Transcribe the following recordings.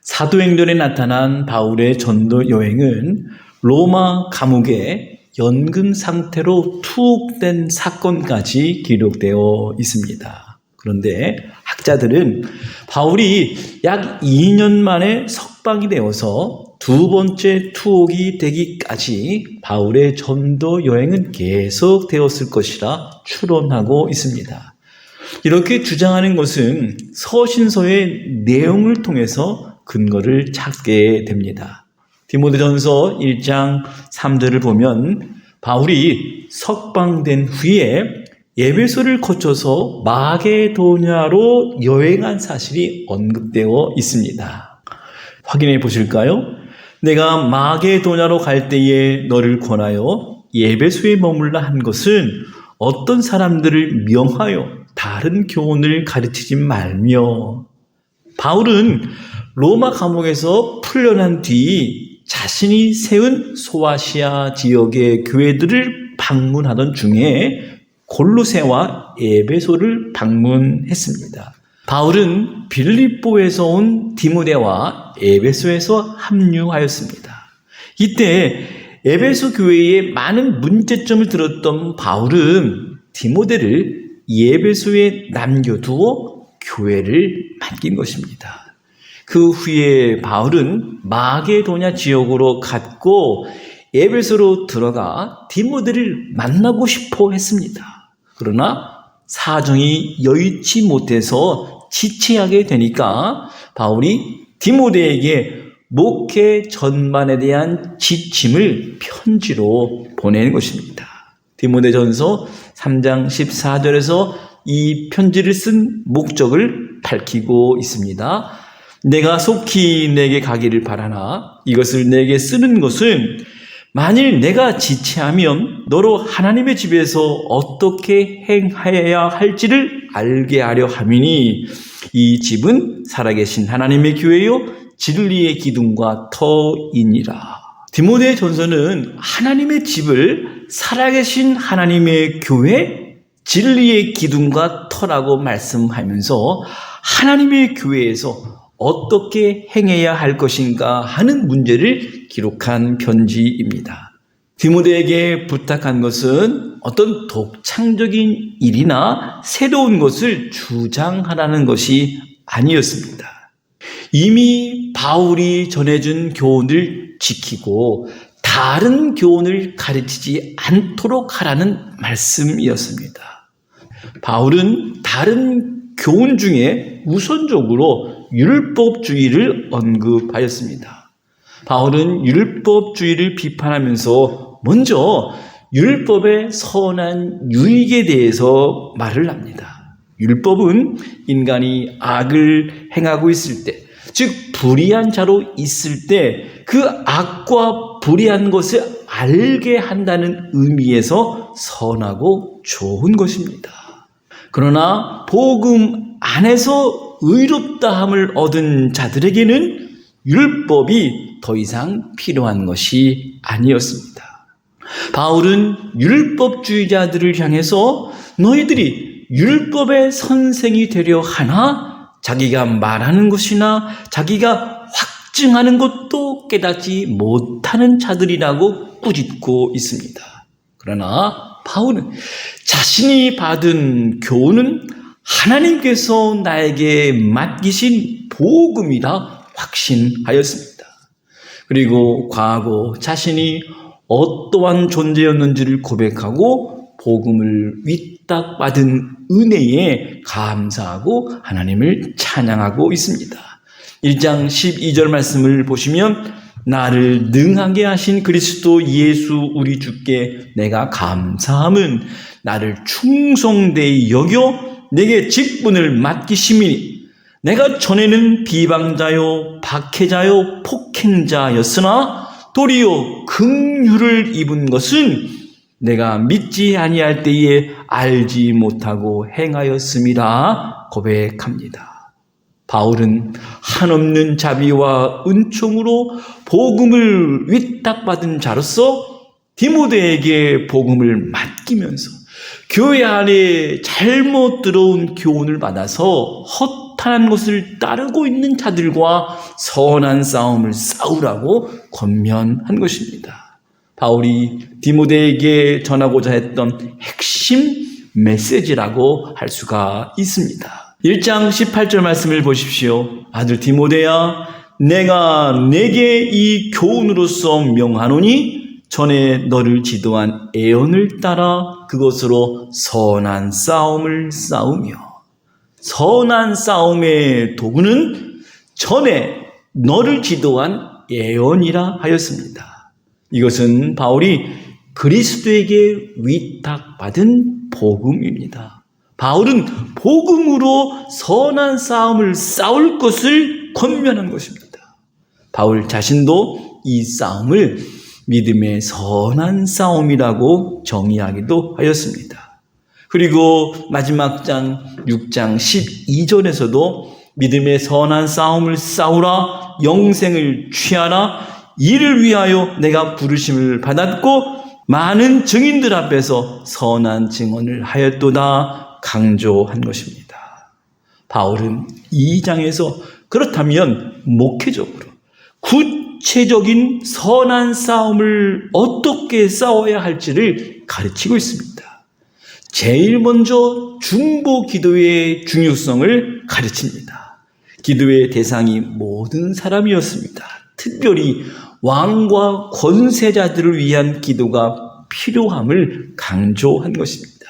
사도행전에 나타난 바울의 전도 여행은 로마 감옥에 연금 상태로 투옥된 사건까지 기록되어 있습니다. 그런데 학자들은 바울이 약 2년 만에 석방이 되어서 두 번째 투옥이 되기까지 바울의 전도 여행은 계속 되었을 것이라 추론하고 있습니다. 이렇게 주장하는 것은 서신서의 내용을 통해서 근거를 찾게 됩니다. 디모데전서 1장 3절을 보면 바울이 석방된 후에 에베소를 거쳐서 마게도냐로 여행한 사실이 언급되어 있습니다. 확인해 보실까요? 내가 마게도냐로 갈 때에 너를 권하여 에베소에 머물라 한 것은 어떤 사람들을 명하여 다른 교훈을 가르치지 말며, 바울은 로마 감옥에서 풀려난 뒤 자신이 세운 소아시아 지역의 교회들을 방문하던 중에 골로새와 에베소를 방문했습니다. 바울은 빌립보에서 온 디모데와 에베소에서 합류하였습니다. 이때 에베소 교회에 많은 문제점을 들었던 바울은 디모데를 에베소에 남겨두어 교회를 맡긴 것입니다. 그 후에 바울은 마게도냐 지역으로 갔고 에베소로 들어가 디모데를 만나고 싶어 했습니다. 그러나 사정이 여의치 못해서 지체하게 되니까 바울이 디모데에게 목회 전반에 대한 지침을 편지로 보내는 것입니다. 디모데전서 3장 14절에서 이 편지를 쓴 목적을 밝히고 있습니다. 내가 속히 내게 가기를 바라나 이것을 내게 쓰는 것은 만일 내가 지체하면 너로 하나님의 집에서 어떻게 행하여야 할지를 알게 하려 함이니 이 집은 살아계신 하나님의 교회요 진리의 기둥과 터이니라. 디모데 전서는 하나님의 집을 살아계신 하나님의 교회, 진리의 기둥과 터라고 말씀하면서 하나님의 교회에서 어떻게 행해야 할 것인가 하는 문제를 기록한 편지입니다. 디모데에게 부탁한 것은 어떤 독창적인 일이나 새로운 것을 주장하라는 것이 아니었습니다. 이미 바울이 전해준 교훈을 지키고 다른 교훈을 가르치지 않도록 하라는 말씀이었습니다. 바울은 다른 교훈 중에 우선적으로 율법주의를 언급하였습니다. 바울은 율법주의를 비판하면서 먼저 율법의 선한 유익에 대해서 말을 합니다. 율법은 인간이 악을 행하고 있을 때, 즉 불의한 자로 있을 때 그 악과 불의한 것을 알게 한다는 의미에서 선하고 좋은 것입니다. 그러나 복음 안에서 의롭다함을 얻은 자들에게는 율법이 더 이상 필요한 것이 아니었습니다. 바울은 율법주의자들을 향해서 너희들이 율법의 선생이 되려 하나 자기가 말하는 것이나 자기가 확증하는 것도 깨닫지 못하는 자들이라고 꾸짖고 있습니다. 그러나 바울은 자신이 받은 교훈은 하나님께서 나에게 맡기신 복음이라 확신하였습니다. 그리고 과거 자신이 어떠한 존재였는지를 고백하고 복음을 위탁받은 은혜에 감사하고 하나님을 찬양하고 있습니다. 1장 12절 말씀을 보시면 나를 능하게 하신 그리스도 예수 우리 주께 내가 감사함은 나를 충성되이 여겨 내게 직분을 맡기심이니 내가 전에는 비방자요 박해자요 폭행자였으나 도리어 긍휼을 입은 것은 내가 믿지 아니할 때에 알지 못하고 행하였음이라 고백합니다. 바울은 한없는 자비와 은총으로 복음을 위탁받은 자로서 디모데에게 복음을 맡기면서 교회 안에 잘못 들어온 교훈을 받아서 허탄한 것을 따르고 있는 자들과 선한 싸움을 싸우라고 권면한 것입니다. 바울이 디모데에게 전하고자 했던 핵심 메시지라고 할 수가 있습니다. 1장 18절 말씀을 보십시오. 아들 디모데야, 내가 내게 이 교훈으로서 명하노니 전에 너를 지도한 애언을 따라 그것으로 선한 싸움을 싸우며, 선한 싸움의 도구는 전에 너를 지도한 애언이라 하였습니다. 이것은 바울이 그리스도에게 위탁받은 복음입니다. 바울은 복음으로 선한 싸움을 싸울 것을 권면한 것입니다. 바울 자신도 이 싸움을 믿음의 선한 싸움이라고 정의하기도 하였습니다. 그리고 마지막 장 6장 12절에서도 믿음의 선한 싸움을 싸우라, 영생을 취하라, 이를 위하여 내가 부르심을 받았고 많은 증인들 앞에서 선한 증언을 하였도다 강조한 것입니다. 바울은 이 장에서 그렇다면 목회적으로 구체적인 선한 싸움을 어떻게 싸워야 할지를 가르치고 있습니다. 제일 먼저 중보 기도의 중요성을 가르칩니다. 기도의 대상이 모든 사람이었습니다. 특별히 왕과 권세자들을 위한 기도가 필요함을 강조한 것입니다.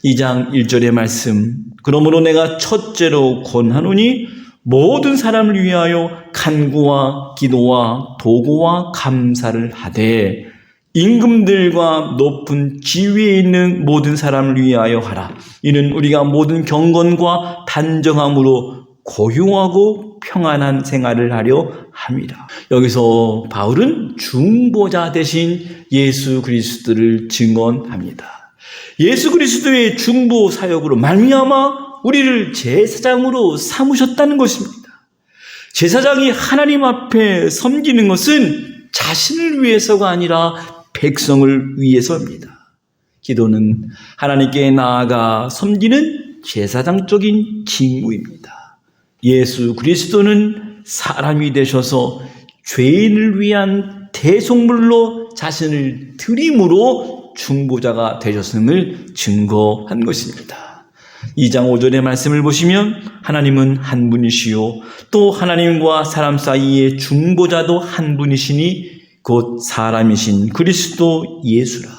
2장 1절의 말씀, 그러므로 내가 첫째로 권하노니 모든 사람을 위하여 간구와 기도와 도구와 감사를 하되 임금들과 높은 지위에 있는 모든 사람을 위하여 하라. 이는 우리가 모든 경건과 단정함으로 고요하고 평안한 생활을 하려 함이라. 여기서 바울은 중보자 대신 예수 그리스도를 증언합니다. 예수 그리스도의 중보 사역으로 말미암아 우리를 제사장으로 삼으셨다는 것입니다. 제사장이 하나님 앞에 섬기는 것은 자신을 위해서가 아니라 백성을 위해서입니다. 기도는 하나님께 나아가 섬기는 제사장적인 직무입니다. 예수 그리스도는 사람이 되셔서 죄인을 위한 대속물로 자신을 드림으로 중보자가 되셨음을 증거한 것입니다. 2장 5절의 말씀을 보시면 하나님은 한 분이시요 또 하나님과 사람 사이의 중보자도 한 분이시니 곧 사람이신 그리스도 예수라.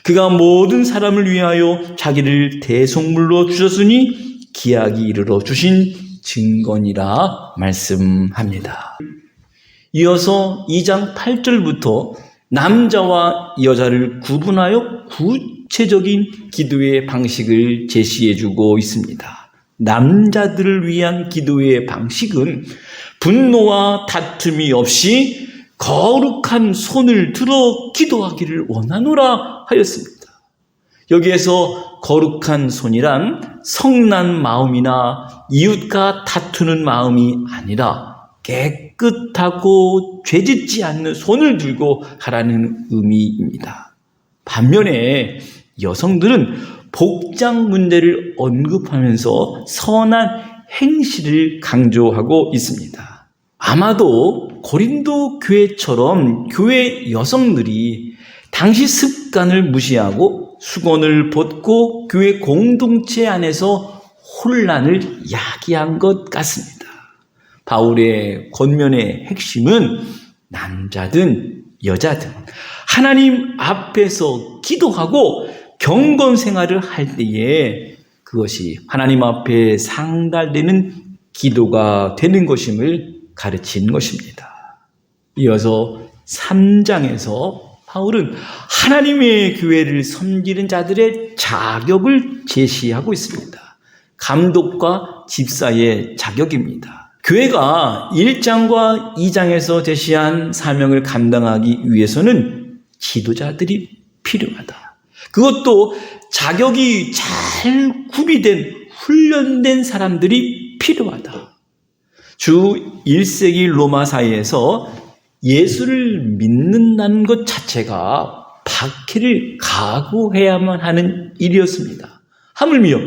그가 모든 사람을 위하여 자기를 대속물로 주셨으니 기약이 이르러 주신 증거니라 말씀합니다. 이어서 2장 8절부터 남자와 여자를 구분하여 구체적인 기도의 방식을 제시해주고 있습니다. 남자들을 위한 기도의 방식은 분노와 다툼이 없이 거룩한 손을 들어 기도하기를 원하노라 하였습니다. 여기에서 거룩한 손이란 성난 마음이나 이웃과 다투는 마음이 아니라 깨끗하고 죄짓지 않는 손을 들고 하라는 의미입니다. 반면에 여성들은 복장 문제를 언급하면서 선한 행실을 강조하고 있습니다. 아마도 고린도 교회처럼 교회 여성들이 당시 습관을 무시하고 수건을 벗고 교회 공동체 안에서 혼란을 야기한 것 같습니다. 바울의 권면의 핵심은 남자든 여자든 하나님 앞에서 기도하고 경건 생활을 할 때에 그것이 하나님 앞에 상달되는 기도가 되는 것임을 가르친 것입니다. 이어서 3장에서 바울은 하나님의 교회를 섬기는 자들의 자격을 제시하고 있습니다. 감독과 집사의 자격입니다. 교회가 1장과 2장에서 제시한 사명을 감당하기 위해서는 지도자들이 필요하다. 그것도 자격이 잘 구비된 훈련된 사람들이 필요하다. 주 1세기 로마 사회에서 예수를 믿는다는 것 자체가 박해를 각오해야만 하는 일이었습니다. 하물며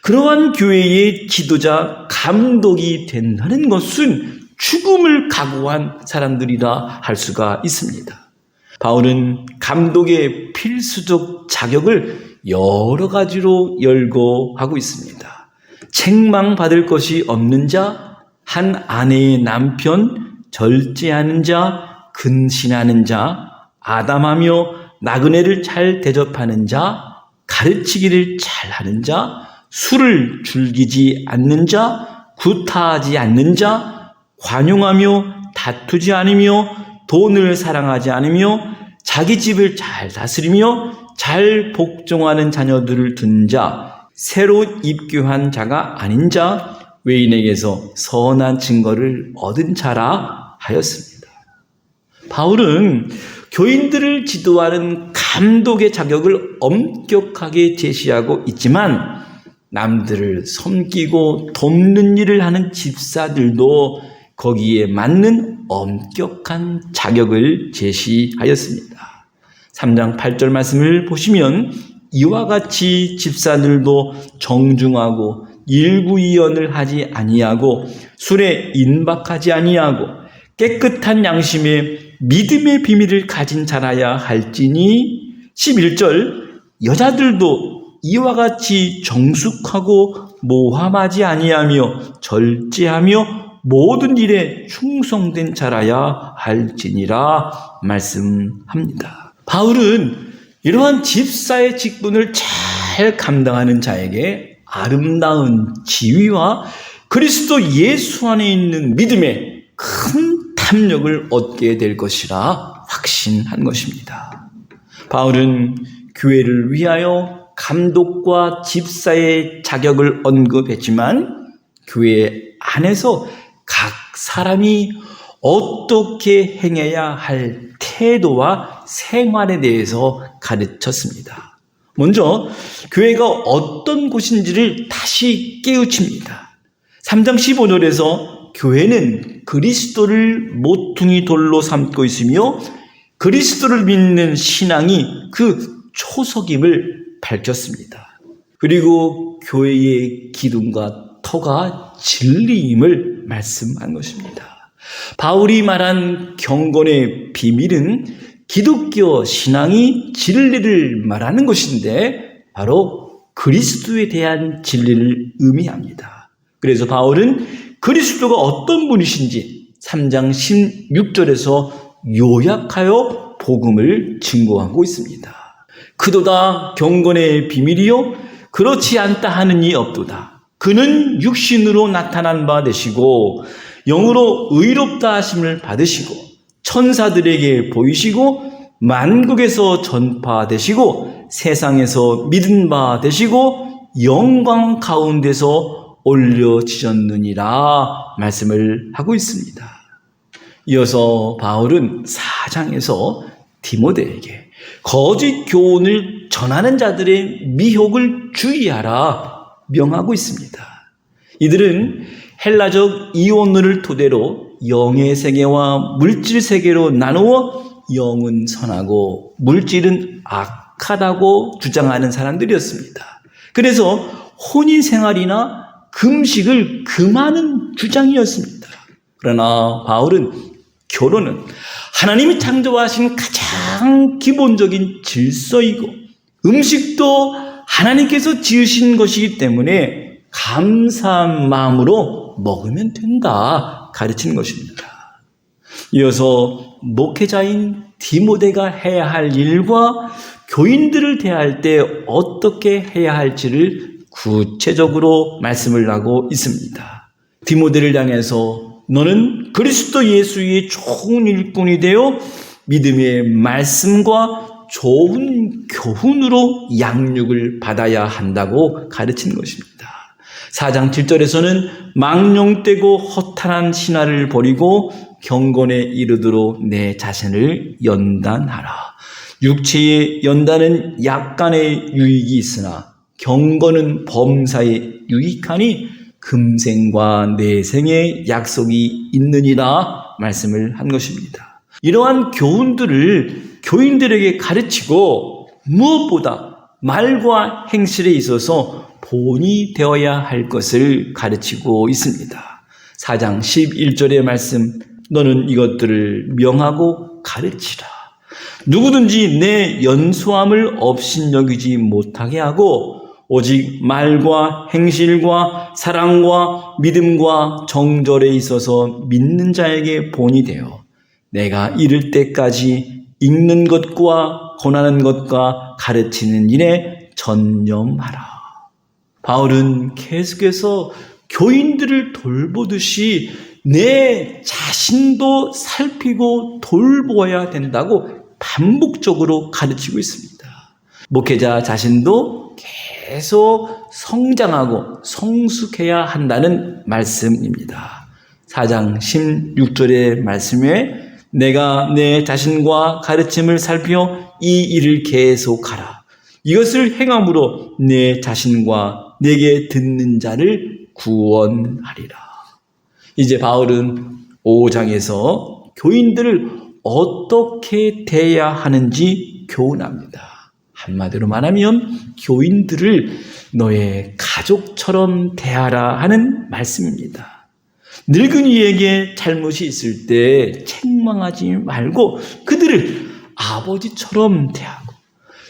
그러한 교회의 지도자, 감독이 된다는 것은 죽음을 각오한 사람들이라 할 수가 있습니다. 바울은 감독의 필수적 자격을 여러 가지로 열거하고 있습니다. 책망받을 것이 없는 자, 한 아내의 남편, 절제하는 자, 근신하는 자, 아담하며 나그네를 잘 대접하는 자, 가르치기를 잘하는 자, 술을 즐기지 않는 자, 구타하지 않는 자, 관용하며 다투지 않으며 돈을 사랑하지 않으며 자기 집을 잘 다스리며 잘 복종하는 자녀들을 둔 자, 새로 입교한 자가 아닌 자, 외인에게서 선한 증거를 얻은 자라 하였습니다. 바울은 교인들을 지도하는 감독의 자격을 엄격하게 제시하고 있지만 남들을 섬기고 돕는 일을 하는 집사들도 거기에 맞는 엄격한 자격을 제시하였습니다. 3장 8절 말씀을 보시면 이와 같이 집사들도 정중하고 일구이연을 하지 아니하고 술에 인박하지 아니하고 깨끗한 양심에 믿음의 비밀을 가진 자라야 할지니 11절 여자들도 이와 같이 정숙하고 모함하지 아니하며 절제하며 모든 일에 충성된 자라야 할지니라 말씀합니다. 바울은 이러한 집사의 직분을 잘 감당하는 자에게 아름다운 지위와 그리스도 예수 안에 있는 믿음의 큰 탐욕을 얻게 될 것이라 확신한 것입니다. 바울은 교회를 위하여 감독과 집사의 자격을 언급했지만 교회 안에서 각 사람이 어떻게 행해야 할 태도와 생활에 대해서 가르쳤습니다. 먼저 교회가 어떤 곳인지를 다시 깨우칩니다. 3장 15절에서 교회는 그리스도를 모퉁이 돌로 삼고 있으며 그리스도를 믿는 신앙이 그 초석임을 밝혔습니다. 그리고 교회의 기둥과 터가 진리임을 말씀한 것입니다. 바울이 말한 경건의 비밀은 기독교 신앙이 진리를 말하는 것인데 바로 그리스도에 대한 진리를 의미합니다. 그래서 바울은 그리스도가 어떤 분이신지 3장 16절에서 요약하여 복음을 증거하고 있습니다. 그도다 경건의 비밀이요 그렇지 않다 하는 이 없도다. 그는 육신으로 나타난 바 되시고 영으로 의롭다 하심을 받으시고 천사들에게 보이시고 만국에서 전파되시고 세상에서 믿은 바 되시고 영광 가운데서 올려지셨느니라 말씀을 하고 있습니다. 이어서 바울은 4장에서 디모데에게 거짓 교훈을 전하는 자들의 미혹을 주의하라 명하고 있습니다. 이들은 헬라적 이원론을 토대로 영의 세계와 물질 세계로 나누어 영은 선하고 물질은 악하다고 주장하는 사람들이었습니다. 그래서 혼인 생활이나 금식을 금하는 주장이었습니다. 그러나 바울은 결혼은 하나님이 창조하신 가장 기본적인 질서이고 음식도 하나님께서 지으신 것이기 때문에 감사한 마음으로 먹으면 된다 가르치는 것입니다. 이어서 목회자인 디모데가 해야 할 일과 교인들을 대할 때 어떻게 해야 할지를 구체적으로 말씀을 하고 있습니다. 디모데를 향해서 너는 그리스도 예수의 좋은 일꾼이 되어 믿음의 말씀과 좋은 교훈으로 양육을 받아야 한다고 가르치는 것입니다. 4장 7절에서는 망령되고 허탄한 신화를 버리고 경건에 이르도록 내 자신을 연단하라. 육체의 연단은 약간의 유익이 있으나 경건은 범사에 유익하니 금생과 내생의 약속이 있느니라 말씀을 한 것입니다. 이러한 교훈들을 교인들에게 가르치고 무엇보다 말과 행실에 있어서 본이 되어야 할 것을 가르치고 있습니다. 4장 11절의 말씀, 너는 이것들을 명하고 가르치라. 누구든지 내 연소함을 업신여기지 못하게 하고 오직 말과 행실과 사랑과 믿음과 정절에 있어서 믿는 자에게 본이 되어 내가 이를 때까지 읽는 것과 권하는 것과 가르치는 일에 전념하라. 바울은 계속해서 교인들을 돌보듯이 내 자신도 살피고 돌보아야 된다고 반복적으로 가르치고 있습니다. 목회자 자신도 계속 성장하고 성숙해야 한다는 말씀입니다. 4장 16절의 말씀에 내가 내 자신과 가르침을 살펴 이 일을 계속하라. 이것을 행함으로 내 자신과 내게 듣는 자를 구원하리라. 이제 바울은 5장에서 교인들을 어떻게 대해야 하는지 교훈합니다. 한마디로 말하면 교인들을 너의 가족처럼 대하라 하는 말씀입니다. 늙은이에게 잘못이 있을 때 책망하지 말고 그들을 아버지처럼 대하고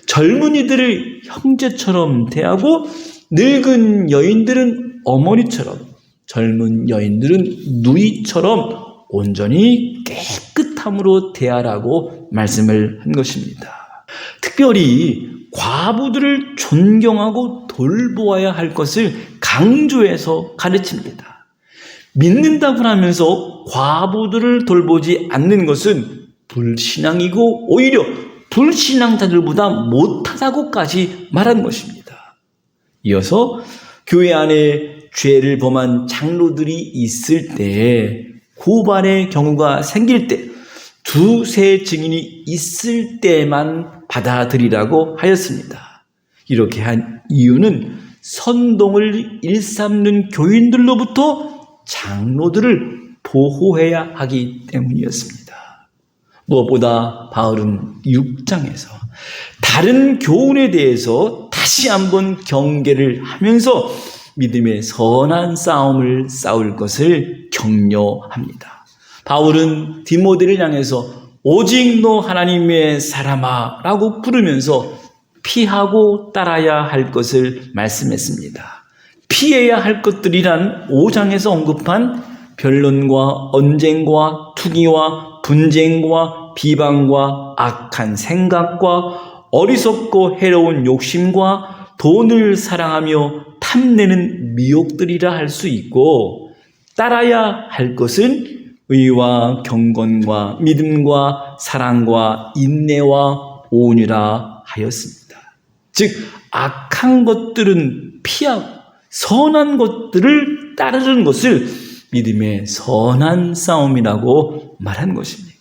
젊은이들을 형제처럼 대하고 늙은 여인들은 어머니처럼 젊은 여인들은 누이처럼 온전히 깨끗함으로 대하라고 말씀을 한 것입니다. 특별히 과부들을 존경하고 돌보아야 할 것을 강조해서 가르칩니다. 믿는다고 하면서 과부들을 돌보지 않는 것은 불신앙이고 오히려 불신앙자들보다 못하다고까지 말한 것입니다. 이어서 교회 안에 죄를 범한 장로들이 있을 때 고발의 경우가 생길 때 두세 증인이 있을 때만 받아들이라고 하였습니다. 이렇게 한 이유는 선동을 일삼는 교인들로부터 장로들을 보호해야 하기 때문이었습니다. 무엇보다 바울은 6장에서 다른 교훈에 대해서 다시 한번 경계를 하면서 믿음의 선한 싸움을 싸울 것을 격려합니다. 바울은 디모데를 향해서 오직 너 하나님의 사람아 라고 부르면서 피하고 따라야 할 것을 말씀했습니다. 피해야 할 것들이란 5장에서 언급한 변론과 언쟁과 투기와 분쟁과 비방과 악한 생각과 어리석고 해로운 욕심과 돈을 사랑하며 탐내는 미혹들이라 할 수 있고, 따라야 할 것은 의와 경건과 믿음과 사랑과 인내와 온유라 하였습니다. 즉 악한 것들은 피하고 선한 것들을 따르는 것을 믿음의 선한 싸움이라고 말한 것입니다.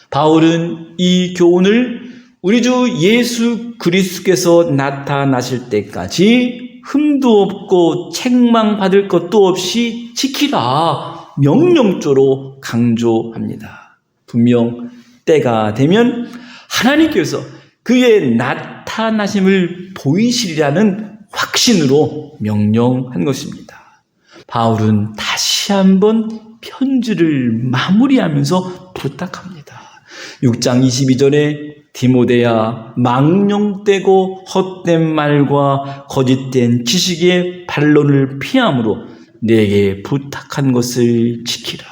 바울은 이 교훈을 우리 주 예수 그리스도께서 나타나실 때까지 흠도 없고 책망받을 것도 없이 지키라 명령조로 강조합니다. 분명 때가 되면 하나님께서 그의 나타나심을 보이시리라는 확신으로 명령한 것입니다. 바울은 다시 한번 편지를 마무리하면서 부탁합니다. 6장 22절에 디모데야, 망령되고 헛된 말과 거짓된 지식의 반론을 피함으로 내게 부탁한 것을 지키라.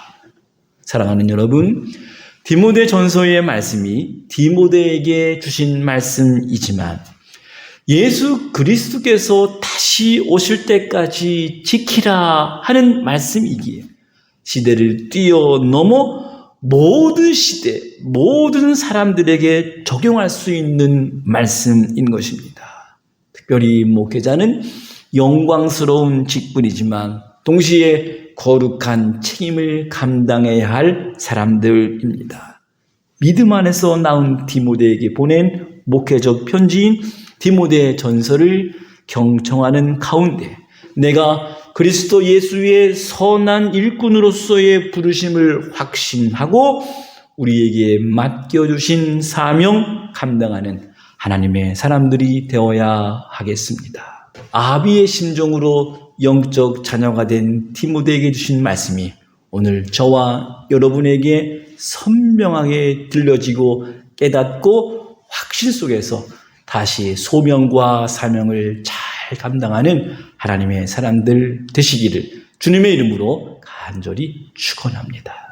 사랑하는 여러분, 디모데 전서의 말씀이 디모데에게 주신 말씀이지만 예수 그리스도께서 다시 오실 때까지 지키라 하는 말씀이기에 시대를 뛰어넘어 모든 시대, 모든 사람들에게 적용할 수 있는 말씀인 것입니다. 특별히 목회자는 영광스러운 직분이지만 동시에 거룩한 책임을 감당해야 할 사람들입니다. 믿음 안에서 나온 디모데에게 보낸 목회적 편지인 디모데 전서를 경청하는 가운데 내가 그리스도 예수의 선한 일꾼으로서의 부르심을 확신하고 우리에게 맡겨주신 사명 감당하는 하나님의 사람들이 되어야 하겠습니다. 아비의 심정으로 영적 자녀가 된 디모데에게 주신 말씀이 오늘 저와 여러분에게 선명하게 들려지고 깨닫고 확신 속에서 다시 소명과 사명을 잘 감당하는 하나님의 사람들 되시기를 주님의 이름으로 간절히 축원합니다.